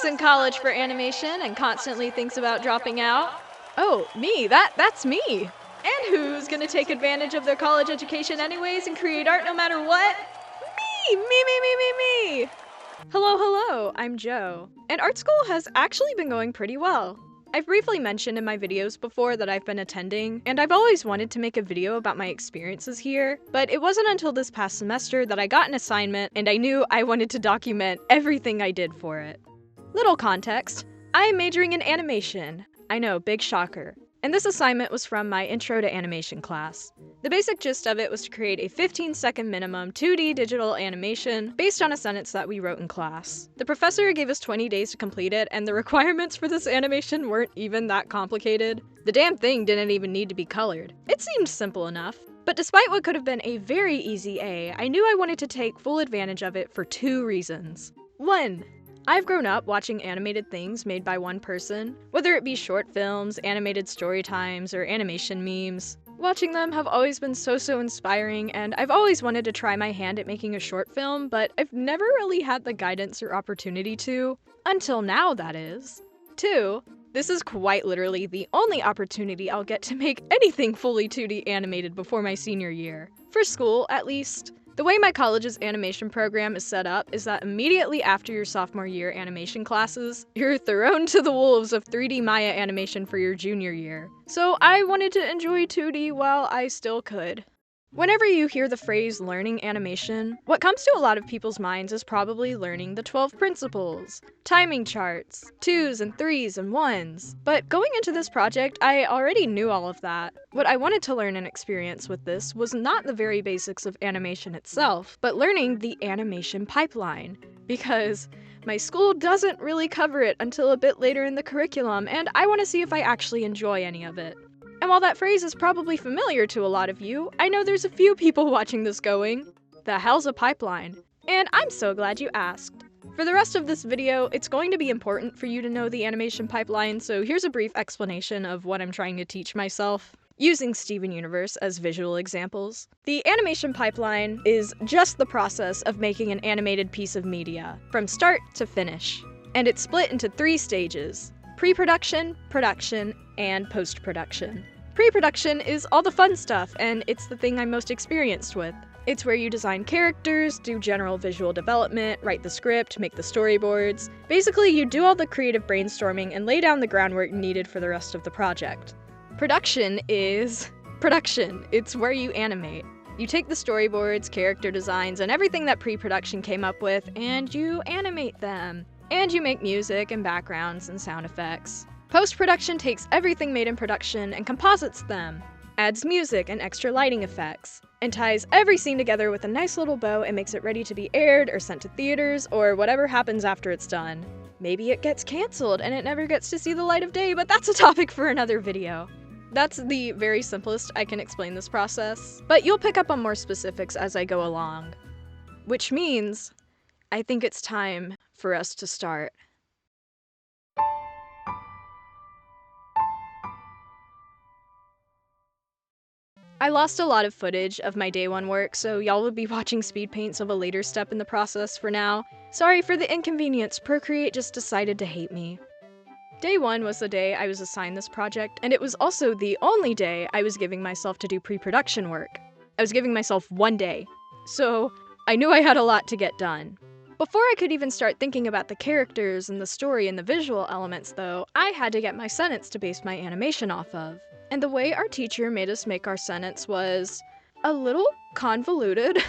Who's in college for animation and constantly thinks about dropping out? Oh, me, that's me. And who's gonna take advantage of their college education anyways and create art no matter what? Me. Hello, I'm Joe. And art school has actually been going pretty well. I've briefly mentioned in my videos before that I've been attending, and I've always wanted to make a video about my experiences here, but it wasn't until this past semester that I got an assignment and I knew I wanted to document everything I did for it. Little context, I'm majoring in animation. I know, big shocker. And this assignment was from my Intro to Animation class. The basic gist of it was to create a 15-second minimum 2D digital animation based on a sentence that we wrote in class. The professor gave us 20 days to complete it, and the requirements for this animation weren't even that complicated. The damn thing didn't even need to be colored. It seemed simple enough. But despite what could have been a very easy A, I knew I wanted to take full advantage of it for 2 reasons. 1. I've grown up watching animated things made by one person, whether it be short films, animated story times, or animation memes. Watching them have always been so inspiring, and I've always wanted to try my hand at making a short film, but I've never really had the guidance or opportunity to. Until now, that is. 2. This is quite literally the only opportunity I'll get to make anything fully 2D animated before my senior year. For school, at least. The way my college's animation program is set up is that immediately after your sophomore year animation classes, you're thrown to the wolves of 3D Maya animation for your junior year. So I wanted to enjoy 2D while I still could. Whenever you hear the phrase learning animation, what comes to a lot of people's minds is probably learning the 12 principles, timing charts, 2s and 3s and 1s. But going into this project, I already knew all of that. What I wanted to learn and experience with this was not the very basics of animation itself, but learning the animation pipeline. Because my school doesn't really cover it until a bit later in the curriculum, and I want to see if I actually enjoy any of it. And while that phrase is probably familiar to a lot of you, I know there's a few people watching this going, the hell's a pipeline? And I'm so glad you asked. For the rest of this video, it's going to be important for you to know the animation pipeline, so here's a brief explanation of what I'm trying to teach myself, using Steven Universe as visual examples. The animation pipeline is just the process of making an animated piece of media, from start to finish. And it's split into 3 stages: pre-production, production, and post-production. Pre-production is all the fun stuff, and it's the thing I'm most experienced with. It's where you design characters, do general visual development, write the script, make the storyboards. Basically, you do all the creative brainstorming and lay down the groundwork needed for the rest of the project. Production is production. It's where you animate. You take the storyboards, character designs, and everything that pre-production came up with, and you animate them. And you make music and backgrounds and sound effects. Post-production takes everything made in production and composites them, adds music and extra lighting effects, and ties every scene together with a nice little bow and makes it ready to be aired or sent to theaters or whatever happens after it's done. Maybe it gets cancelled and it never gets to see the light of day, but that's a topic for another video. That's the very simplest I can explain this process, but you'll pick up on more specifics as I go along. Which means, I think it's time for us to start. I lost a lot of footage of my day 1 work, so y'all will be watching speed paints of a later step in the process for now. Sorry for the inconvenience, Procreate just decided to hate me. Day 1 was the day I was assigned this project, and it was also the only day I was giving myself to do pre-production work. I was giving myself 1 day, so I knew I had a lot to get done. Before I could even start thinking about the characters and the story and the visual elements though, I had to get my sentence to base my animation off of. And the way our teacher made us make our sentence was a little convoluted.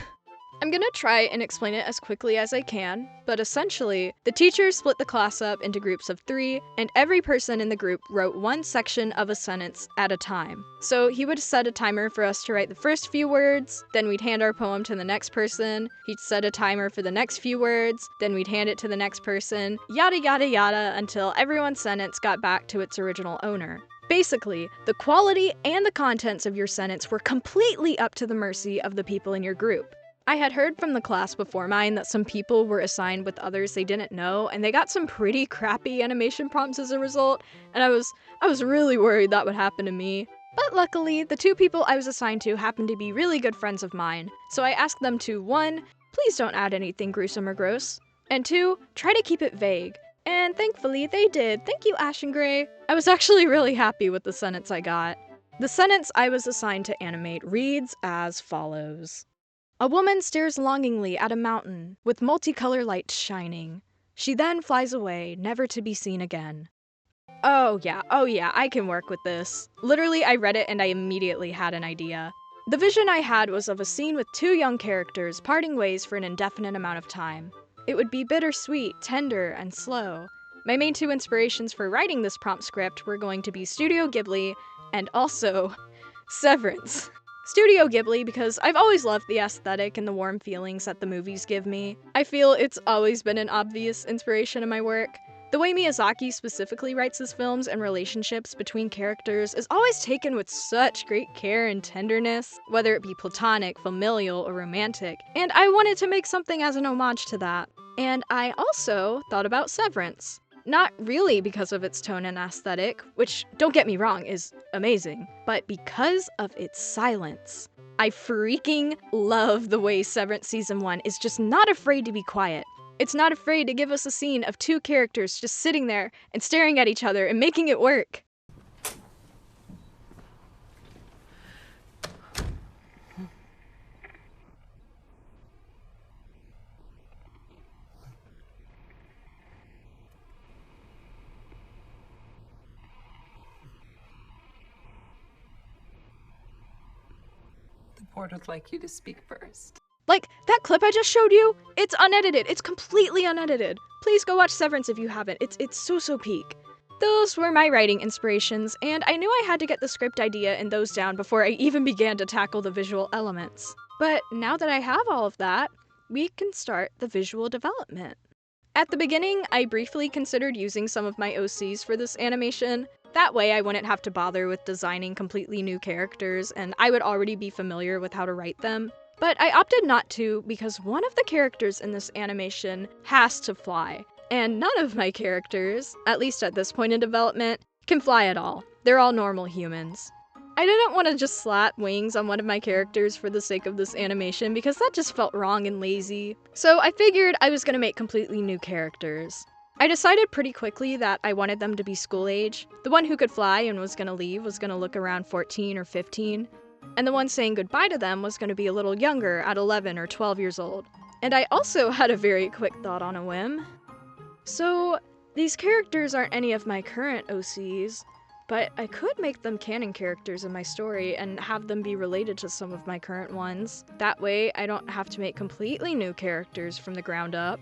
I'm gonna try and explain it as quickly as I can, but essentially, the teacher split the class up into groups of 3, and every person in the group wrote 1 section of a sentence at a time. So he would set a timer for us to write the first few words, then we'd hand our poem to the next person, he'd set a timer for the next few words, then we'd hand it to the next person, yada yada yada until everyone's sentence got back to its original owner. Basically, the quality and the contents of your sentence were completely up to the mercy of the people in your group. I had heard from the class before mine that some people were assigned with others they didn't know, and they got some pretty crappy animation prompts as a result, and I was really worried that would happen to me. But luckily, the 2 people I was assigned to happened to be really good friends of mine, so I asked them to 1, please don't add anything gruesome or gross, and 2, try to keep it vague. And thankfully they did. Thank you, Ash and Gray. I was actually really happy with the sentence I got. The sentence I was assigned to animate reads as follows. A woman stares longingly at a mountain, with multicolor lights shining. She then flies away, never to be seen again. Oh yeah, I can work with this. Literally, I read it and I immediately had an idea. The vision I had was of a scene with two young characters parting ways for an indefinite amount of time. It would be bittersweet, tender, and slow. My main two inspirations for writing this prompt script were going to be Studio Ghibli and also Severance. Studio Ghibli because I've always loved the aesthetic and the warm feelings that the movies give me. I feel it's always been an obvious inspiration in my work. The way Miyazaki specifically writes his films and relationships between characters is always taken with such great care and tenderness, whether it be platonic, familial, or romantic, and I wanted to make something as an homage to that. And I also thought about Severance. Not really because of its tone and aesthetic, which, don't get me wrong, is amazing, but because of its silence. I freaking love the way Severance Season 1 is just not afraid to be quiet. It's not afraid to give us a scene of two characters just sitting there and staring at each other and making it work. The board would like you to speak first. Like, that clip I just showed you, it's unedited. It's completely unedited. Please go watch Severance if you haven't. It's so peak. Those were my writing inspirations, and I knew I had to get the script idea and those down before I even began to tackle the visual elements. But now that I have all of that, we can start the visual development. At the beginning, I briefly considered using some of my OCs for this animation. That way I wouldn't have to bother with designing completely new characters, and I would already be familiar with how to write them. But I opted not to because one of the characters in this animation has to fly. And none of my characters, at least at this point in development, can fly at all. They're all normal humans. I didn't want to just slap wings on one of my characters for the sake of this animation because that just felt wrong and lazy. So I figured I was going to make completely new characters. I decided pretty quickly that I wanted them to be school age. The one who could fly and was going to leave was going to look around 14 or 15. And the one saying goodbye to them was going to be a little younger, at 11 or 12 years old. And I also had a very quick thought on a whim. So, these characters aren't any of my current OCs, but I could make them canon characters in my story and have them be related to some of my current ones. That way, I don't have to make completely new characters from the ground up.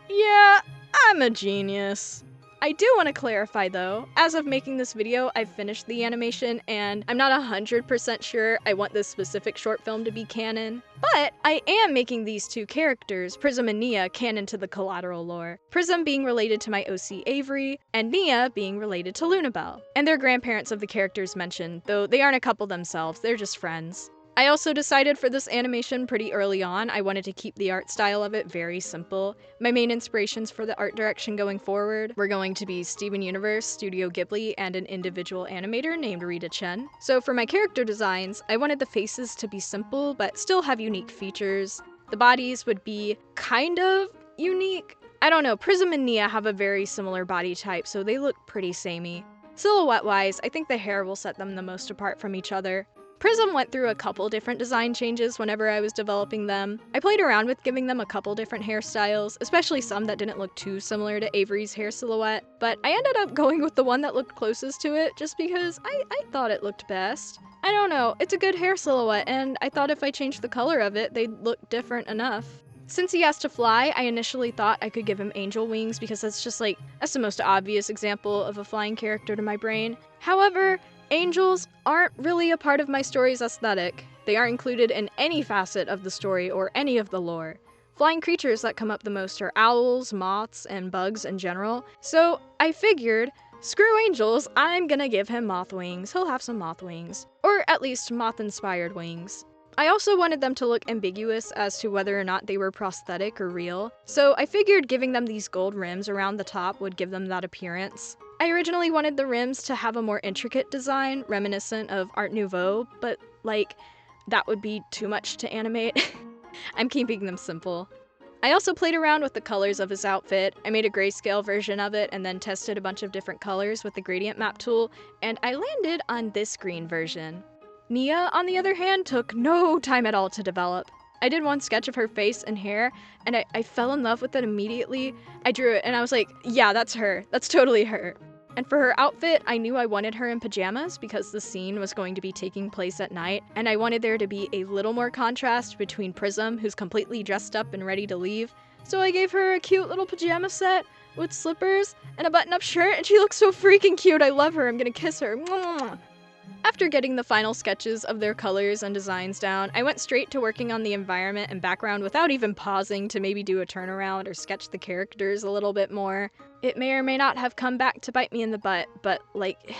Yeah, I'm a genius. I do want to clarify though, as of making this video, I've finished the animation and I'm not 100% sure I want this specific short film to be canon, but I am making these two characters, Prism and Nia, canon to the collateral lore. Prism being related to my OC Avery, and Nia being related to Lunabelle. And they're grandparents of the characters mentioned, though they aren't a couple themselves, they're just friends. I also decided for this animation pretty early on I wanted to keep the art style of it very simple. My main inspirations for the art direction going forward were going to be Steven Universe, Studio Ghibli, and an individual animator named Rita Chen. So for my character designs, I wanted the faces to be simple but still have unique features. The bodies would be kind of unique. I don't know, Prism and Nia have a very similar body type, so they look pretty samey. Silhouette-wise, I think the hair will set them the most apart from each other. Prism went through a couple different design changes whenever I was developing them. I played around with giving them a couple different hairstyles, especially some that didn't look too similar to Avery's hair silhouette, but I ended up going with the one that looked closest to it just because I thought it looked best. I don't know, it's a good hair silhouette, and I thought if I changed the color of it, they'd look different enough. Since he has to fly, I initially thought I could give him angel wings because that's the most obvious example of a flying character to my brain. However, angels aren't really a part of my story's aesthetic. They aren't included in any facet of the story or any of the lore. Flying creatures that come up the most are owls, moths, and bugs in general, so I figured, screw angels, I'm gonna give him moth wings. He'll have some moth wings. Or at least moth-inspired wings. I also wanted them to look ambiguous as to whether or not they were prosthetic or real, so I figured giving them these gold rims around the top would give them that appearance. I originally wanted the rims to have a more intricate design, reminiscent of Art Nouveau, but that would be too much to animate. I'm keeping them simple. I also played around with the colors of his outfit. I made a grayscale version of it and then tested a bunch of different colors with the gradient map tool, and I landed on this green version. Nia, on the other hand, took no time at all to develop. I did one sketch of her face and hair, and I fell in love with it immediately. I drew it and I was like, yeah, that's her. That's totally her. And for her outfit, I knew I wanted her in pajamas because the scene was going to be taking place at night, and I wanted there to be a little more contrast between Prism, who's completely dressed up and ready to leave. So I gave her a cute little pajama set with slippers and a button-up shirt, and she looks so freaking cute. I love her. I'm gonna kiss her. Mwah. After getting the final sketches of their colors and designs down, I went straight to working on the environment and background without even pausing to maybe do a turnaround or sketch the characters a little bit more. It may or may not have come back to bite me in the butt, but like,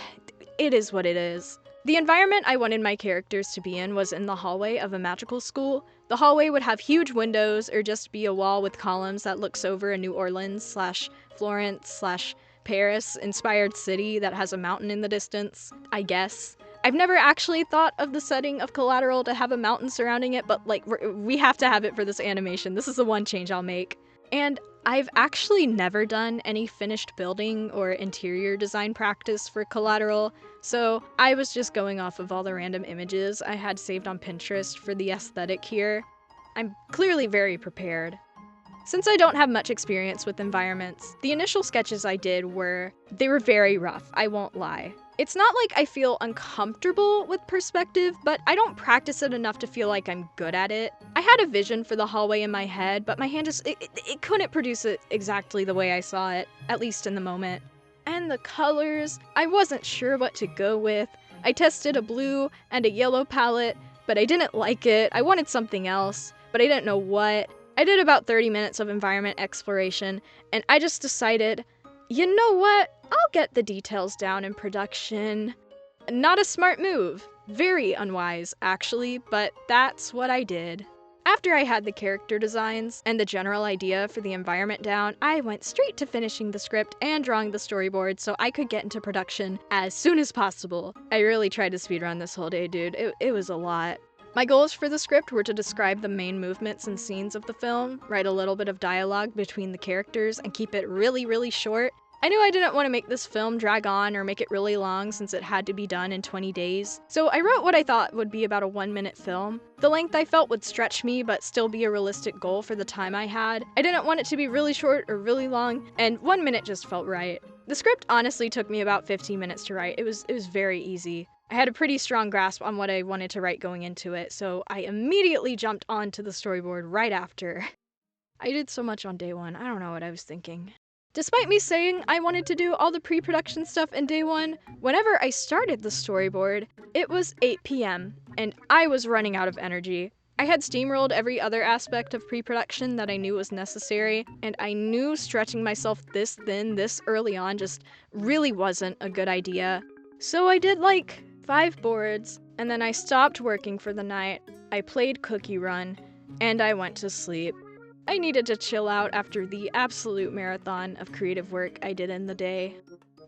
it is what it is. The environment I wanted my characters to be in was in the hallway of a magical school. The hallway would have huge windows or just be a wall with columns that looks over a New Orleans / Florence / Paris inspired city that has a mountain in the distance, I guess. I've never actually thought of the setting of Collateral to have a mountain surrounding it, but like, we have to have it for this animation. This is the one change I'll make. And I've actually never done any finished building or interior design practice for Collateral, so I was just going off of all the random images I had saved on Pinterest for the aesthetic here. I'm clearly very prepared. Since I don't have much experience with environments, the initial sketches I did were very rough, I won't lie. It's not like I feel uncomfortable with perspective, but I don't practice it enough to feel like I'm good at it. I had a vision for the hallway in my head, but my hand just, it couldn't produce it exactly the way I saw it, at least in the moment. And the colors, I wasn't sure what to go with. I tested a blue and a yellow palette, but I didn't like it. I wanted something else, but I didn't know what. I did about 30 minutes of environment exploration, and I just decided, you know what? I'll get the details down in production. Not a smart move. Very unwise, actually, but that's what I did. After I had the character designs and the general idea for the environment down, I went straight to finishing the script and drawing the storyboard so I could get into production as soon as possible. I really tried to speedrun this whole day, dude. It was a lot. My goals for the script were to describe the main movements and scenes of the film, write a little bit of dialogue between the characters, and keep it really short. I knew I didn't want to make this film drag on or make it really long since it had to be done in 20 days. So I wrote what I thought would be about a 1-minute film. The length I felt would stretch me but still be a realistic goal for the time I had. I didn't want it to be really short or really long, and 1 minute just felt right. The script honestly took me about 15 minutes to write. It was very easy. I had a pretty strong grasp on what I wanted to write going into it, so I immediately jumped onto the storyboard right after. I did so much on day one, I don't know what I was thinking. Despite me saying I wanted to do all the pre-production stuff in day one, whenever I started the storyboard, it was 8 p.m., and I was running out of energy. I had steamrolled every other aspect of pre-production that I knew was necessary, and I knew stretching myself this thin this early on just really wasn't a good idea. So I did like 5 boards, and then I stopped working for the night, I played Cookie Run, and I went to sleep. I needed to chill out after the absolute marathon of creative work I did in the day.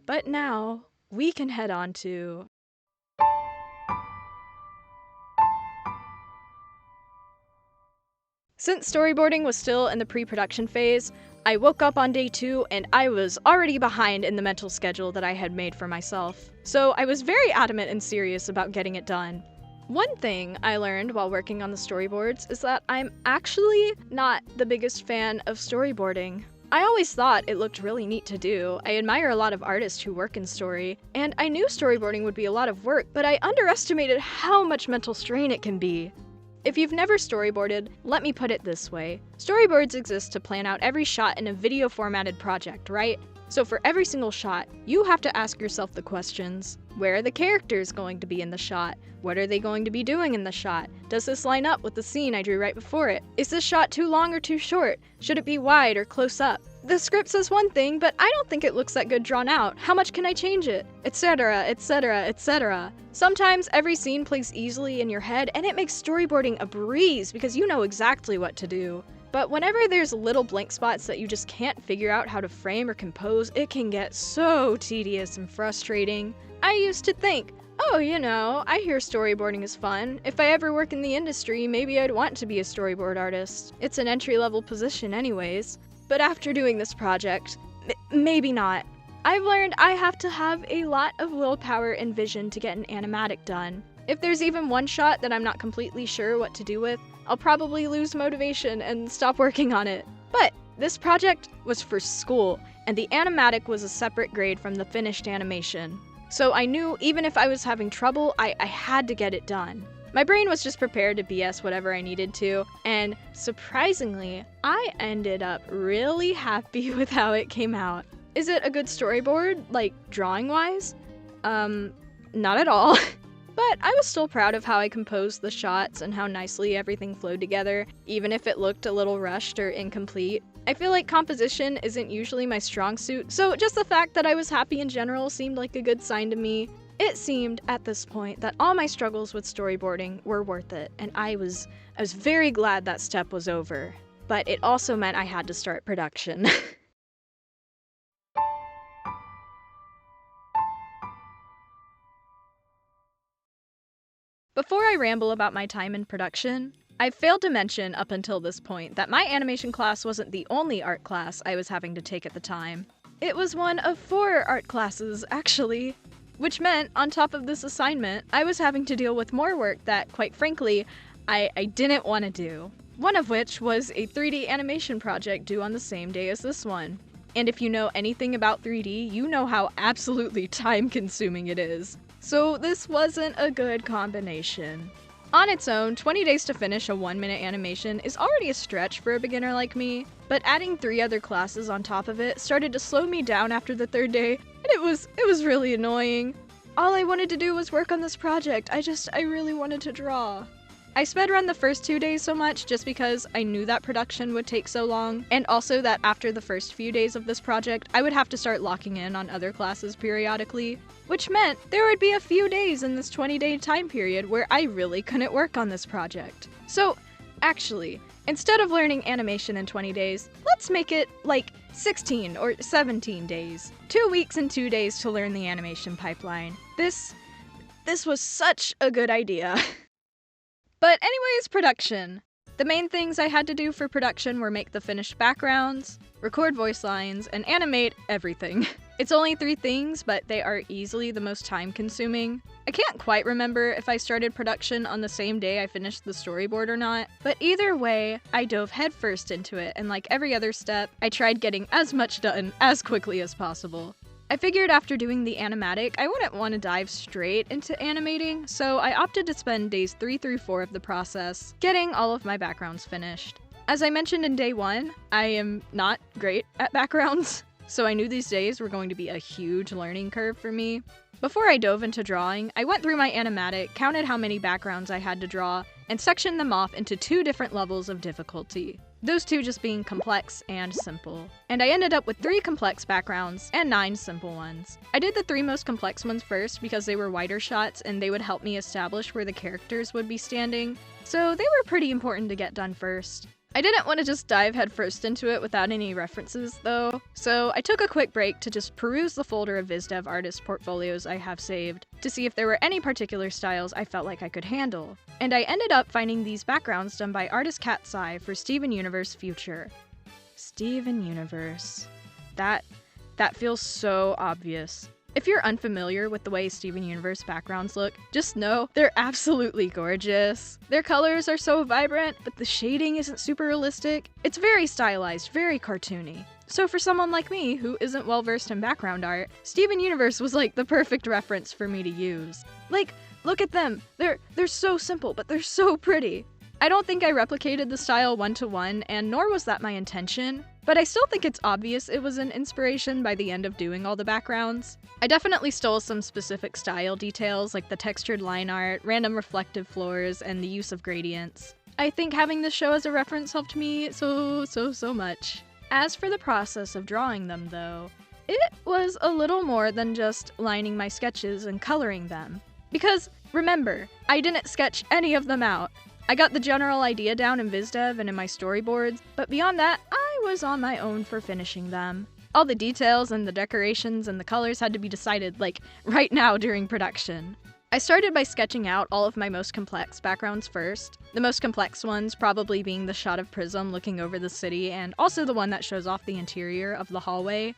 But now, we can head on to... Since storyboarding was still in the pre-production phase, I woke up on day 2 and I was already behind in the mental schedule that I had made for myself. So I was very adamant and serious about getting it done. One thing I learned while working on the storyboards is that I'm actually not the biggest fan of storyboarding. I always thought it looked really neat to do. I admire a lot of artists who work in story, and I knew storyboarding would be a lot of work, but I underestimated how much mental strain it can be. If you've never storyboarded, let me put it this way. Storyboards exist to plan out every shot in a video formatted project, right? So for every single shot, you have to ask yourself the questions. Where are the characters going to be in the shot? What are they going to be doing in the shot? Does this line up with the scene I drew right before it? Is this shot too long or too short? Should it be wide or close up? The script says one thing, but I don't think it looks that good drawn out. How much can I change it? Etc, etc, etc. Sometimes every scene plays easily in your head, and it makes storyboarding a breeze because you know exactly what to do. But whenever there's little blank spots that you just can't figure out how to frame or compose, it can get so tedious and frustrating. I used to think, Oh, I hear storyboarding is fun. If I ever work in the industry, maybe I'd want to be a storyboard artist. It's an entry-level position anyways. But after doing this project, maybe not. I've learned I have to have a lot of willpower and vision to get an animatic done. If there's even one shot that I'm not completely sure what to do with, I'll probably lose motivation and stop working on it. But this project was for school, and the animatic was a separate grade from the finished animation. So I knew even if I was having trouble, I had to get it done. My brain was just prepared to BS whatever I needed to, and surprisingly, I ended up really happy with how it came out. Is it a good storyboard, like drawing-wise? Not at all. But I was still proud of how I composed the shots and how nicely everything flowed together, even if it looked a little rushed or incomplete. I feel like composition isn't usually my strong suit, so just the fact that I was happy in general seemed like a good sign to me. It seemed, at this point, that all my struggles with storyboarding were worth it, and I was very glad that step was over. But it also meant I had to start production. Before I ramble about my time in production, I've failed to mention up until this point that my animation class wasn't the only art class I was having to take at the time. It was one of 4 art classes, actually, which meant, on top of this assignment, I was having to deal with more work that, quite frankly, I didn't want to do. One of which was a 3D animation project due on the same day as this one. And if you know anything about 3D, you know how absolutely time-consuming it is. So this wasn't a good combination. On its own, 20 days to finish a 1-minute animation is already a stretch for a beginner like me, but adding 3 other classes on top of it started to slow me down after the 3rd day, and it was really annoying. All I wanted to do was work on this project. I really wanted to draw. I sped run the first 2 days so much just because I knew that production would take so long, and also that after the first few days of this project, I would have to start locking in on other classes periodically, which meant there would be a few days in this 20-day time period where I really couldn't work on this project. So, actually, instead of learning animation in 20 days, let's make it like 16 or 17 days. 2 weeks and 2 days to learn the animation pipeline. This was such a good idea. But anyways, production. The main things I had to do for production were make the finished backgrounds, record voice lines, and animate everything. It's only 3 things, but they are easily the most time-consuming. I can't quite remember if I started production on the same day I finished the storyboard or not, but either way, I dove headfirst into it, and like every other step, I tried getting as much done as quickly as possible. I figured after doing the animatic, I wouldn't want to dive straight into animating, so I opted to spend days 3 through 4 of the process, getting all of my backgrounds finished. As I mentioned in day 1, I am not great at backgrounds, so I knew these days were going to be a huge learning curve for me. Before I dove into drawing, I went through my animatic, counted how many backgrounds I had to draw, and sectioned them off into 2 different levels of difficulty. Those 2 just being complex and simple. And I ended up with 3 complex backgrounds and 9 simple ones. I did the 3 most complex ones first because they were wider shots and they would help me establish where the characters would be standing, so they were pretty important to get done first. I didn't want to just dive headfirst into it without any references, though, so I took a quick break to just peruse the folder of VisDev artist portfolios I have saved to see if there were any particular styles I felt like I could handle. And I ended up finding these backgrounds done by artist Cat's Eye for Steven Universe Future. Steven Universe. That feels so obvious. If you're unfamiliar with the way Steven Universe backgrounds look, just know they're absolutely gorgeous. Their colors are so vibrant, but the shading isn't super realistic. It's very stylized, very cartoony. So for someone like me, who isn't well versed in background art, Steven Universe was like the perfect reference for me to use. Like, look at them! They're so simple, but they're so pretty. I don't think I replicated the style one-to-one, and nor was that my intention, but I still think it's obvious it was an inspiration by the end of doing all the backgrounds. I definitely stole some specific style details like the textured line art, random reflective floors, and the use of gradients. I think having this show as a reference helped me so much. As for the process of drawing them though, it was a little more than just lining my sketches and coloring them. Because, remember, I didn't sketch any of them out. I got the general idea down in VisDev and in my storyboards, but beyond that, I was on my own for finishing them. All the details and the decorations and the colors had to be decided, like, right now during production. I started by sketching out all of my most complex backgrounds first, the most complex ones probably being the shot of Prism looking over the city and also the one that shows off the interior of the hallway.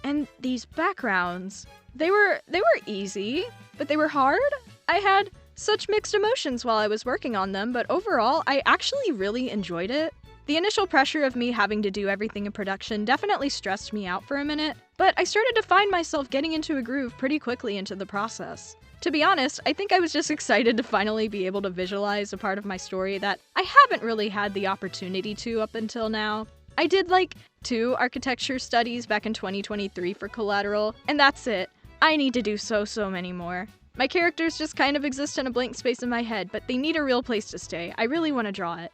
And these backgrounds, they were easy, but they were hard. I had such mixed emotions while I was working on them, but overall, I actually really enjoyed it. The initial pressure of me having to do everything in production definitely stressed me out for a minute, but I started to find myself getting into a groove pretty quickly into the process. To be honest, I think I was just excited to finally be able to visualize a part of my story that I haven't really had the opportunity to up until now. I did like 2 architecture studies back in 2023 for Collateral, and that's it. I need to do so many more. My characters just kind of exist in a blank space in my head, but they need a real place to stay. I really want to draw it.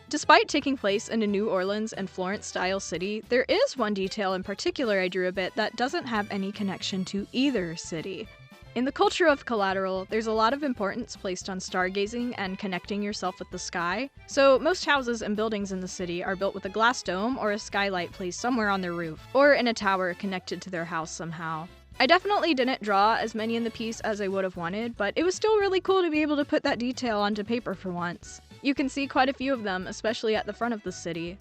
Despite taking place in a New Orleans and Florence-style city, there is one detail in particular I drew a bit that doesn't have any connection to either city. In the culture of Collateral, there's a lot of importance placed on stargazing and connecting yourself with the sky, so most houses and buildings in the city are built with a glass dome or a skylight placed somewhere on their roof, or in a tower connected to their house somehow. I definitely didn't draw as many in the piece as I would have wanted, but it was still really cool to be able to put that detail onto paper for once. You can see quite a few of them, especially at the front of the city.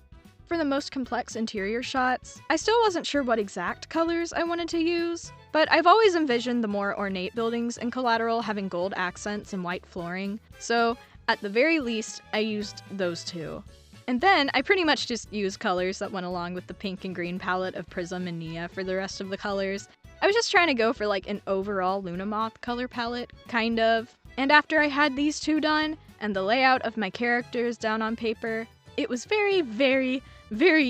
For the most complex interior shots, I still wasn't sure what exact colors I wanted to use, but I've always envisioned the more ornate buildings in Collateral having gold accents and white flooring, so at the very least, I used those 2. And then I pretty much just used colors that went along with the pink and green palette of Prism and Nia for the rest of the colors. I was just trying to go for like an overall Luna Moth color palette, kind of. And after I had these 2 done, and the layout of my characters down on paper, it was very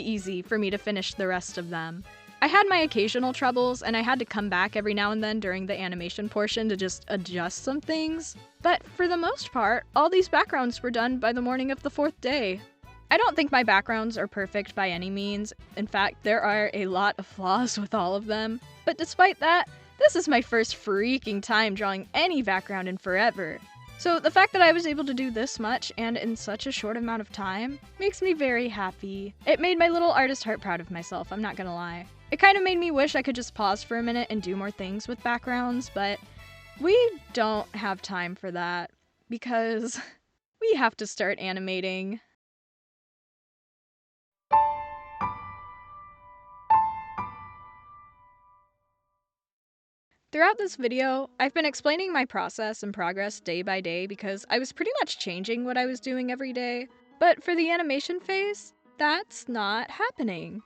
easy for me to finish the rest of them. I had my occasional troubles, and I had to come back every now and then during the animation portion to just adjust some things, but for the most part, all these backgrounds were done by the morning of the 4th day. I don't think my backgrounds are perfect by any means. In fact, there are a lot of flaws with all of them, but despite that, this is my first freaking time drawing any background in forever. So the fact that I was able to do this much and in such a short amount of time makes me very happy. It made my little artist heart proud of myself, I'm not gonna lie. It kind of made me wish I could just pause for a minute and do more things with backgrounds, but we don't have time for that because we have to start animating. Throughout this video, I've been explaining my process and progress day by day because I was pretty much changing what I was doing every day. But for the animation phase, that's not happening.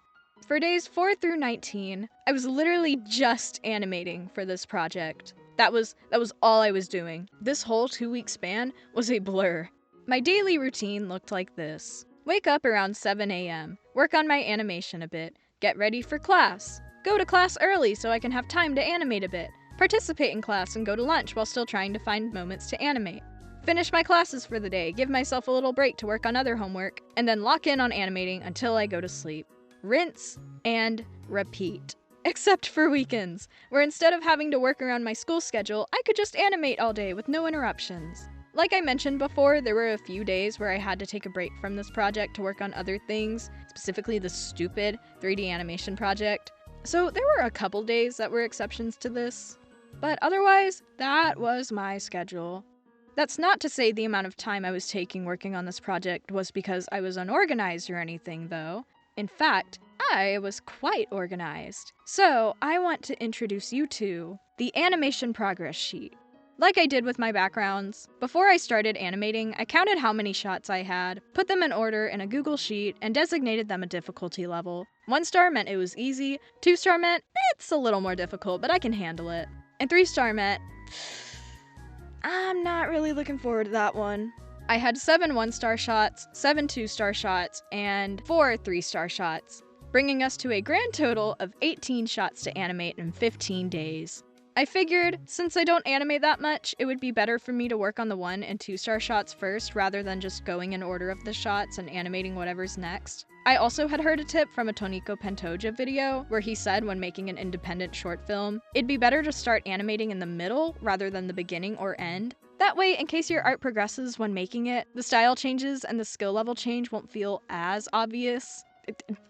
For days 4 through 19, I was literally just animating for this project. That was all I was doing. This whole 2-week span was a blur. My daily routine looked like this. Wake up around 7 a.m., work on my animation a bit, get ready for class. Go to class early so I can have time to animate a bit. Participate in class and go to lunch while still trying to find moments to animate. Finish my classes for the day, give myself a little break to work on other homework, and then lock in on animating until I go to sleep. Rinse and repeat. Except for weekends, where instead of having to work around my school schedule, I could just animate all day with no interruptions. Like I mentioned before, there were a few days where I had to take a break from this project to work on other things, specifically the stupid 3D animation project. So there were a couple days that were exceptions to this, but otherwise, that was my schedule. That's not to say the amount of time I was taking working on this project was because I was unorganized or anything, though. In fact, I was quite organized. So I want to introduce you to the animation progress sheet. Like I did with my backgrounds, before I started animating, I counted how many shots I had, put them in order in a Google Sheet, and designated them a difficulty level. 1 star meant it was easy, 2 star meant it's a little more difficult, but I can handle it. And 3 star meant I'm not really looking forward to that one. I had 7 1-star shots, 7 2-star shots, and 4 3-star shots, bringing us to a grand total of 18 shots to animate in 15 days. I figured, since I don't animate that much, it would be better for me to work on the 1 and 2-star shots first rather than just going in order of the shots and animating whatever's next. I also had heard a tip from a Tonico Pantoja video where he said when making an independent short film, it'd be better to start animating in the middle rather than the beginning or end. That way, in case your art progresses when making it, the style changes and the skill level change won't feel as obvious.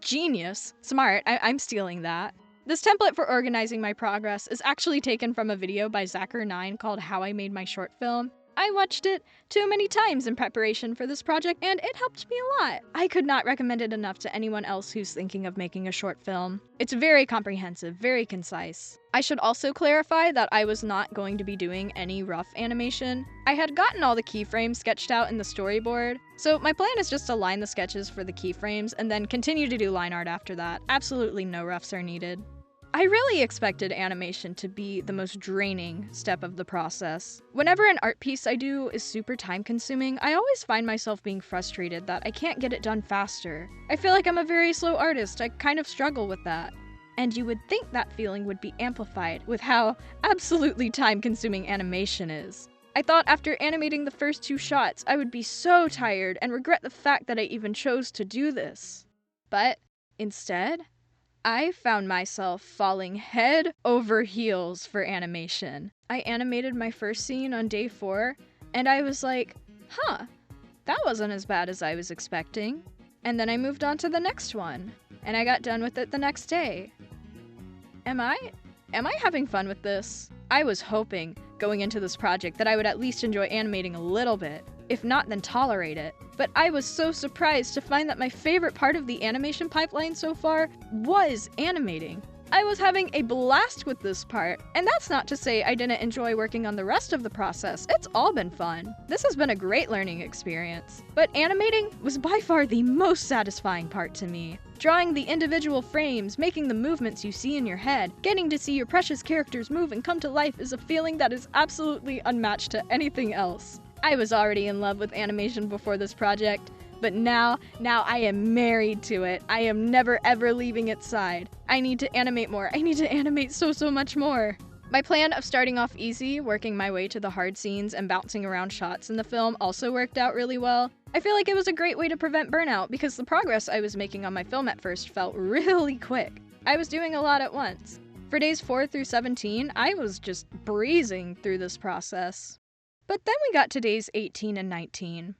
Genius. Smart. I'm stealing that. This template for organizing my progress is actually taken from a video by Zacher9 called How I Made My Short Film. I watched it too many times in preparation for this project, and it helped me a lot. I could not recommend it enough to anyone else who's thinking of making a short film. It's very comprehensive, very concise. I should also clarify that I was not going to be doing any rough animation. I had gotten all the keyframes sketched out in the storyboard, so my plan is just to line the sketches for the keyframes and then continue to do line art after that. Absolutely no roughs are needed. I really expected animation to be the most draining step of the process. Whenever an art piece I do is super time-consuming, I always find myself being frustrated that I can't get it done faster. I feel like I'm a very slow artist. I kind of struggle with that. And you would think that feeling would be amplified with how absolutely time-consuming animation is. I thought after animating the first 2 shots, I would be so tired and regret the fact that I even chose to do this. But instead, I found myself falling head over heels for animation. I animated my first scene on day 4, and I was like, huh, that wasn't as bad as I was expecting. And then I moved on to the next one, and I got done with it the next day. Am I having fun with this? I was hoping, going into this project, that I would at least enjoy animating a little bit. If not, then tolerate it. But I was so surprised to find that my favorite part of the animation pipeline so far was animating. I was having a blast with this part, and that's not to say I didn't enjoy working on the rest of the process. It's all been fun. This has been a great learning experience. But animating was by far the most satisfying part to me. Drawing the individual frames, making the movements you see in your head, getting to see your precious characters move and come to life is a feeling that is absolutely unmatched to anything else. I was already in love with animation before this project, but now I am married to it. I am never ever leaving its side. I need to animate more. I need to animate so much more. My plan of starting off easy, working my way to the hard scenes, and bouncing around shots in the film also worked out really well. I feel like it was a great way to prevent burnout because the progress I was making on my film at first felt really quick. I was doing a lot at once. For days 4 through 17, I was just breezing through this process. But then we got to days 18 and 19.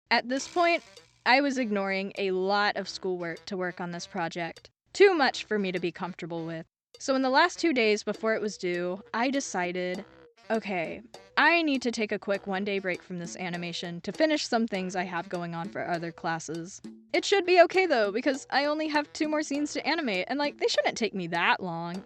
At this point, I was ignoring a lot of schoolwork to work on this project. Too much for me to be comfortable with. So in the last 2 days before it was due, I decided, okay, I need to take a quick 1-day break from this animation to finish some things I have going on for other classes. It should be okay though, because I only have 2 more scenes to animate, and they shouldn't take me that long.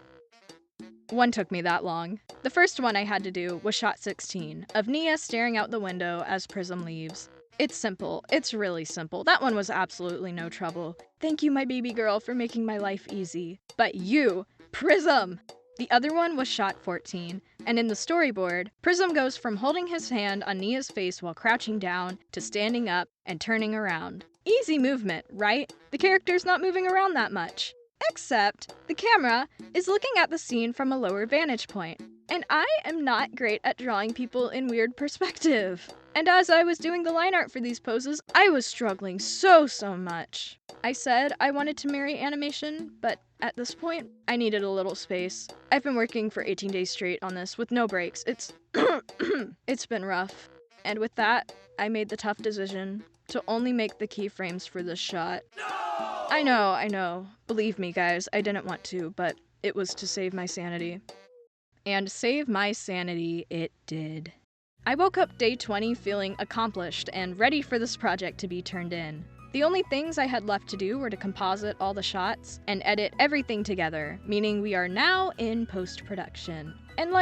One took me that long. The first one I had to do was shot 16, of Nia staring out the window as Prism leaves. It's simple. It's really simple. That one was absolutely no trouble. Thank you, my baby girl, for making my life easy. But you, Prism! The other one was shot 14, and in the storyboard, Prism goes from holding his hand on Nia's face while crouching down to standing up and turning around. Easy movement, right? The character's not moving around that much. Except, the camera is looking at the scene from a lower vantage point, and I am not great at drawing people in weird perspective. And as I was doing the line art for these poses, I was struggling so much. I said I wanted to marry animation, but at this point, I needed a little space. I've been working for 18 days straight on this with no breaks. It's been rough. And with that, I made the tough decision to only make the keyframes for this shot. No! I know. Believe me, guys, I didn't want to, but it was to save my sanity. And save my sanity it did. I woke up day 20 feeling accomplished and ready for this project to be turned in. The only things I had left to do were to composite all the shots and edit everything together, meaning we are now in post-production. And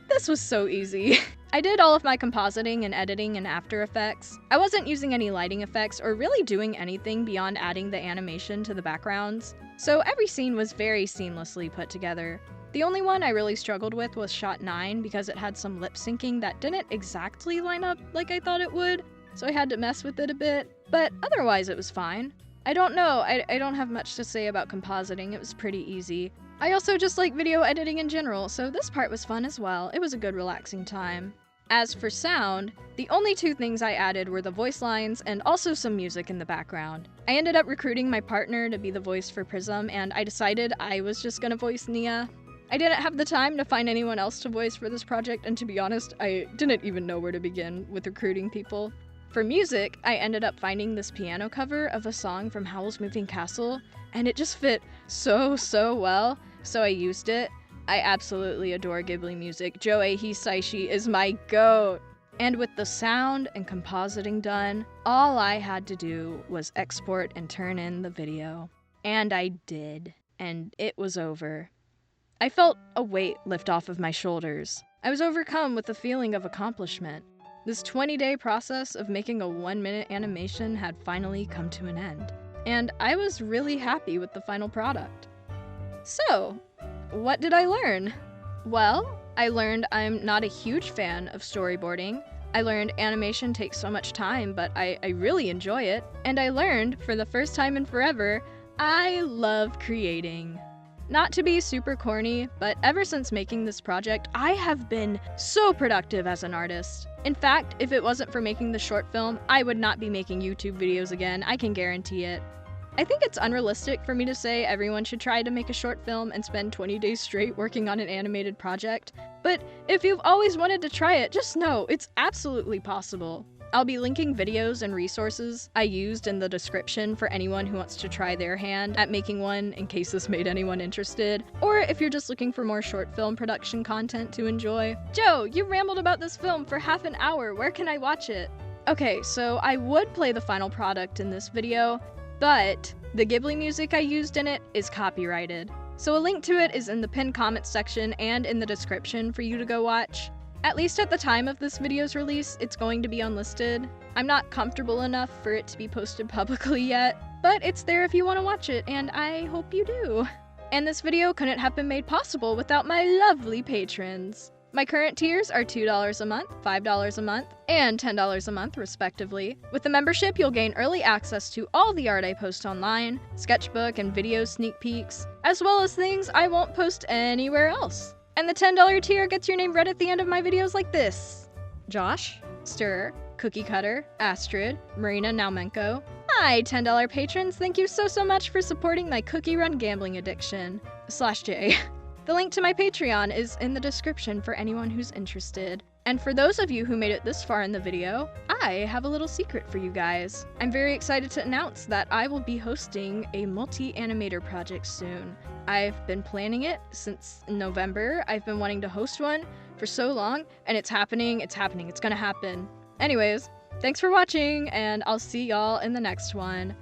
this was so easy. I did all of my compositing and editing in After Effects. I wasn't using any lighting effects or really doing anything beyond adding the animation to the backgrounds, so every scene was very seamlessly put together. The only one I really struggled with was shot 9 because it had some lip syncing that didn't exactly line up like I thought it would, so I had to mess with it a bit, but otherwise it was fine. I don't know, I don't have much to say about compositing, it was pretty easy. I also just like video editing in general, so this part was fun as well. It was a good relaxing time. As for sound, the only 2 things I added were the voice lines and also some music in the background. I ended up recruiting my partner to be the voice for Prism, and I decided I was just gonna voice Nia. I didn't have the time to find anyone else to voice for this project, and to be honest, I didn't even know where to begin with recruiting people. For music, I ended up finding this piano cover of a song from Howl's Moving Castle, and it just fit so well. so I used it. I absolutely adore Ghibli music. Joe Hisaishi is my goat. And with the sound and compositing done, all I had to do was export and turn in the video. And I did. And it was over. I felt a weight lift off of my shoulders. I was overcome with a feeling of accomplishment. This 20-day process of making a 1-minute animation had finally come to an end. And I was really happy with the final product. So, what did I learn? Well, I learned I'm not a huge fan of storyboarding. I learned animation takes so much time, but I really enjoy it. And I learned, for the first time in forever, I love creating. Not to be super corny, but ever since making this project, I have been so productive as an artist. In fact, if it wasn't for making the short film, I would not be making YouTube videos again, I can guarantee it. I think it's unrealistic for me to say everyone should try to make a short film and spend 20 days straight working on an animated project, but if you've always wanted to try it, just know it's absolutely possible. I'll be linking videos and resources I used in the description for anyone who wants to try their hand at making one in case this made anyone interested, or if you're just looking for more short film production content to enjoy. Joe, you rambled about this film for half an hour, where can I watch it? Okay, so I would play the final product in this video, but the Ghibli music I used in it is copyrighted. So a link to it is in the pinned comments section and in the description for you to go watch. At least at the time of this video's release, it's going to be unlisted. I'm not comfortable enough for it to be posted publicly yet, but it's there if you want to watch it, and I hope you do. And this video couldn't have been made possible without my lovely patrons. My current tiers are $2 a month, $5 a month, and $10 a month, respectively. With the membership, you'll gain early access to all the art I post online, sketchbook and video sneak peeks, as well as things I won't post anywhere else. And the $10 tier gets your name read at the end of my videos like this: Josh, Stir, Cookie Cutter, Astrid, Marina Naumenko. Hi, $10 patrons, thank you so much for supporting my cookie run gambling addiction. /J. The link to my Patreon is in the description for anyone who's interested. And for those of you who made it this far in the video, I have a little secret for you guys. I'm very excited to announce that I will be hosting a multi-animator project soon. I've been planning it since November. I've been wanting to host one for so long, and it's happening, it's gonna happen. Anyways, thanks for watching, and I'll see y'all in the next one.